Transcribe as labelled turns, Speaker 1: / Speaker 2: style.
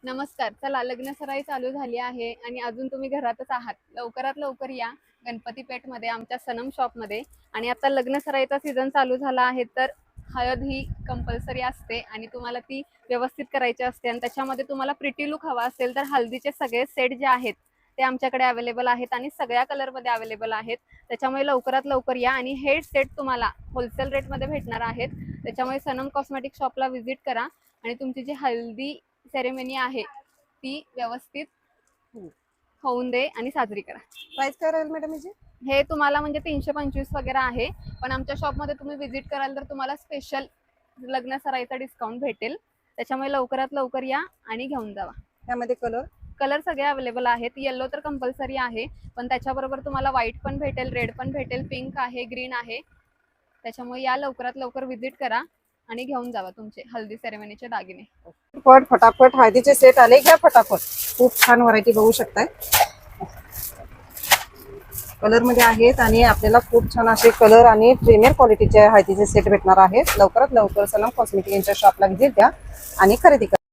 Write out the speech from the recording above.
Speaker 1: नमस्कार. चला लग्न सराई चालू झाली आहे आणि अजून तुम्ही घरातच आहात. लवकरात लवकर या गणपती पेठमध्ये आमच्या सनम शॉपमध्ये. आणि आता लग्न सराईचा सीझन चालू झाला आहे, तर हळद ही कंपल्सरी असते आणि तुम्हाला ती व्यवस्थित करायची असते. आणि त्याच्यामध्ये तुम्हाला प्रिटी लुक हवा असेल तर हल्दीचे सगळे सेट जे आहेत ते आमच्याकडे अवेलेबल आहेत आणि सगळ्या कलरमध्ये अवेलेबल आहेत. त्याच्यामुळे लवकरात लवकर या आणि हे सेट तुम्हाला होलसेल रेटमध्ये भेटणार आहेत. त्याच्यामुळे सनम कॉस्मेटिक शॉपला व्हिजिट करा आणि तुमची जी हल्दी सेरेमनी आहे ती व्यवस्थित होऊन दे आणि साजरी करा.
Speaker 2: प्राइस काय राहील मॅडम याची?
Speaker 1: हे तुम्हाला म्हणजे 325 वगैरे आहे, पण आमच्या शॉपमध्ये तुम्ही व्हिजिट कराल तर तुम्हाला स्पेशल लग्न सराईचा डिस्काउंट भेटेल. त्याच्यामुळे लवकरात लवकर या आणि घेऊन जावा.
Speaker 2: यामध्ये
Speaker 1: कलर सगळे अवेलेबल आहेत. येलो तर कंपल्सरी आहे, पण त्याच्याबरोबर तुम्हाला व्हाईट पण भेटेल, रेड पण भेटेल, पिंक आहे, ग्रीन आहे. त्याच्यामुळे या लवकरात लवकर व्हिजिट करा आणि घेऊन जावा तुमचे हल्दी सेरेमनीचे दागिने.
Speaker 2: फटाफट हळदीचे सेट आले, घ्या फटाफट. खूप छान व्हरायटी बघू शकताय, कलर मध्ये आहेत आणि आपल्याला खूप छान असे कलर आणि प्रीमियर क्वालिटीचे हळदीचे सेट भेटणार आहेत. लवकरात लवकर सनम कॉस्मेटिक यांच्या शॉपला व्हिजिट द्या आणि खरेदी करा.